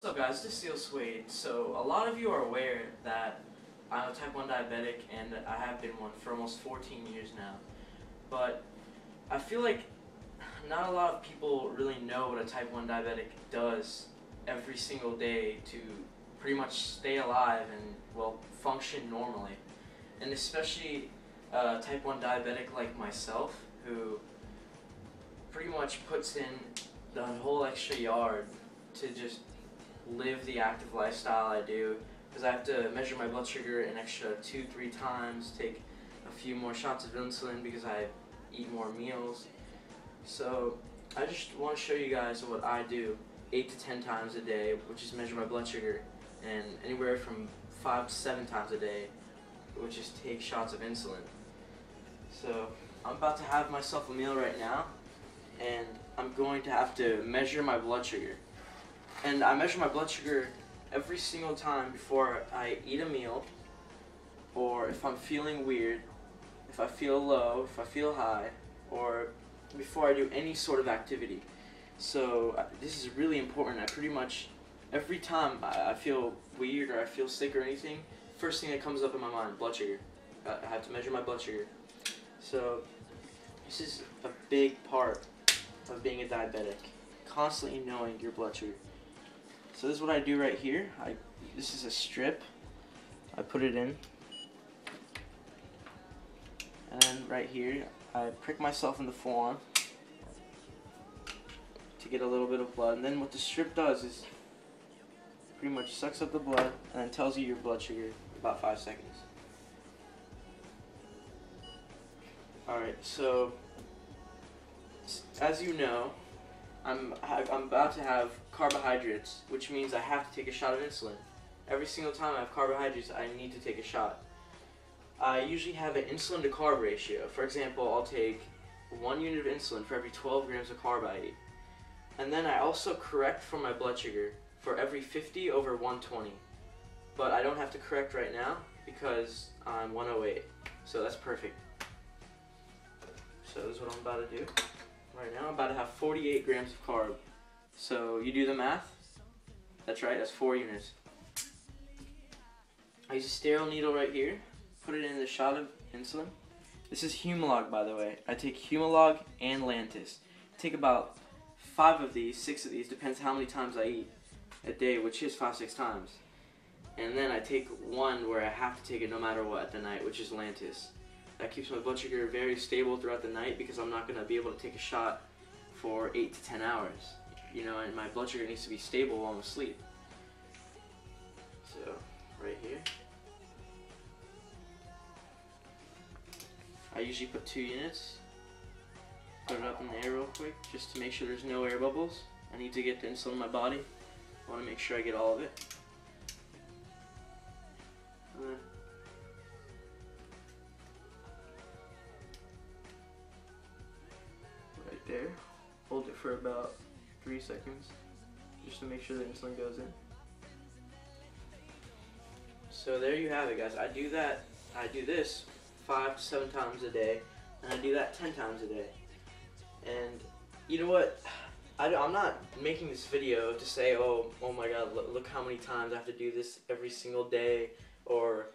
What's up guys, this is Seal Suede. So a lot of you are aware that I'm a type 1 diabetic and I have been one for almost 14 years now. But I feel like not a lot of people really know what a type 1 diabetic does every single day to pretty much stay alive and, well, function normally. And especially a type 1 diabetic like myself, who pretty much puts in the whole extra yard to just live the active lifestyle I do, because I have to measure my blood sugar an extra 2-3 times, take a few more shots of insulin because I eat more meals. So I just want to show you guys what I do 8 to 10 times a day, which is measure my blood sugar, and anywhere from 5 to 7 times a day, which is take shots of insulin. So I'm about to have myself a meal right now, and I'm going to have to measure my blood sugar. And I measure my blood sugar every single time before I eat a meal, or if I'm feeling weird, if I feel low, if I feel high, or before I do any sort of activity. So this is really important. I pretty much, every time I feel weird or I feel sick or anything, first thing that comes up in my mind, blood sugar. I have to measure my blood sugar. So this is a big part of being a diabetic, constantly knowing your blood sugar. So this is what I do right here. This is a strip. I put it in. And then right here, I prick myself in the forearm to get a little bit of blood. And then what the strip does is pretty much sucks up the blood and then tells you your blood sugar in about 5 seconds. Alright, so as you know, I'm about to have carbohydrates, which means I have to take a shot of insulin. Every single time I have carbohydrates, I need to take a shot. I usually have an insulin to carb ratio. For example, I'll take 1 unit of insulin for every 12 grams of carb I eat. And then I also correct for my blood sugar for every 50 over 120. But I don't have to correct right now because I'm 108. So that's perfect. So this is what I'm about to do. Right now I'm about to have 48 grams of carb. So you do the math. That's right, that's 4 units. I use a sterile needle right here. Put it in the shot of insulin. This is Humalog, by the way. I take Humalog and Lantus. I take about 5 of these, 6 of these, depends how many times I eat a day, which is 5-6 times. And then I take one where I have to take it no matter what at the night, which is Lantus. That keeps my blood sugar very stable throughout the night because I'm not going to be able to take a shot for 8 to 10 hours. You know, and my blood sugar needs to be stable while I'm asleep. So, right here. I usually put 2 units. Put it up in the air real quick just to make sure there's no air bubbles. I need to get the insulin in my body. I want to make sure I get all of it. Right there. Hold it for about 3 seconds just to make sure the insulin goes in. So there you have it, guys. I do this 5 to 7 times a day, and I do that 10 times a day. And you know what? I'm not making this video to say, oh my God, look how many times I have to do this every single day, or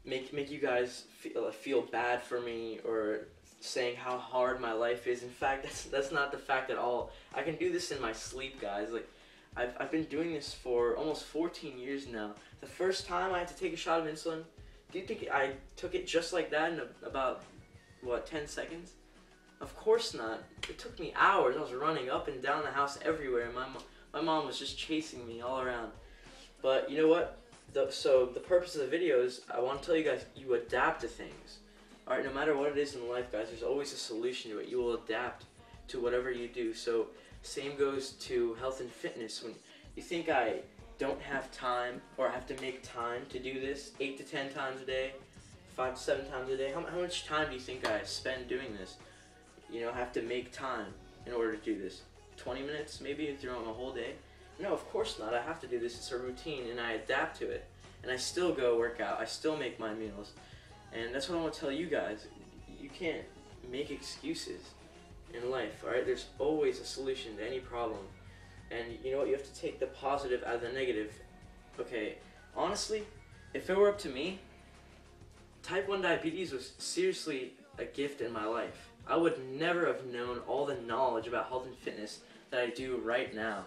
make you guys feel bad for me, or saying how hard my life is. In fact, that's not the fact at all. I can do this in my sleep, guys. Like, I've been doing this for almost 14 years now. The first time I had to take a shot of insulin, do you think I took it just like that in about, what, 10 seconds? Of course not. It took me hours. I was running up and down the house everywhere. My mom was just chasing me all around. But you know what? So the purpose of the video is I want to tell you guys, you adapt to things. Alright, no matter what it is in life, guys, there's always a solution to it. You will adapt to whatever you do. So same goes to health and fitness. When you think I don't have time, or I have to make time to do this 8 to 10 times a day, 5 to 7 times a day, how much time do you think I spend doing this? You know, I have to make time in order to do this. 20 minutes maybe throughout my whole day? No, of course not. I have to do this. It's a routine, and I adapt to it. And I still go work out. I still make my meals. And that's what I want to tell you guys. You can't make excuses in life, alright? There's always a solution to any problem. And you know what? You have to take the positive out of the negative. Okay, honestly, if it were up to me, type 1 diabetes was seriously a gift in my life. I would never have known all the knowledge about health and fitness that I do right now.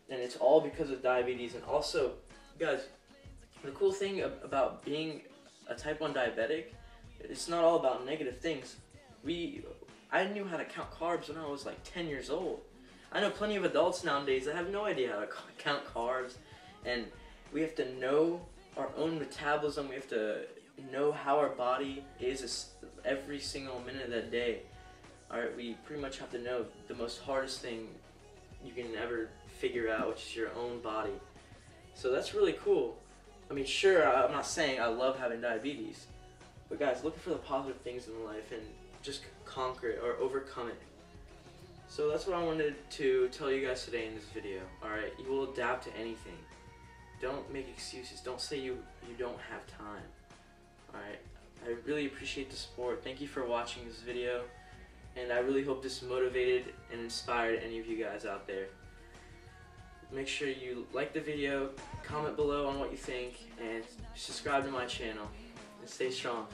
And it's all because of diabetes. And also, guys, the cool thing about being a type 1 diabetic, it's not all about negative things. I knew how to count carbs when I was like 10 years old. I know plenty of adults nowadays that have no idea how to count carbs, and we have to know our own metabolism. We have to know how our body is every single minute of the day. Alright, we pretty much have to know the most hardest thing you can ever figure out, which is your own body. So that's really cool. I mean, sure, I'm not saying I love having diabetes, but guys, looking for the positive things in life and just conquer it or overcome it. So that's what I wanted to tell you guys today in this video. Alright, you will adapt to anything. Don't make excuses. Don't say you don't have time. Alright, I really appreciate the support. Thank you for watching this video, and I really hope this motivated and inspired any of you guys out there. Make sure you like the video, comment below on what you think, and subscribe to my channel. And stay strong.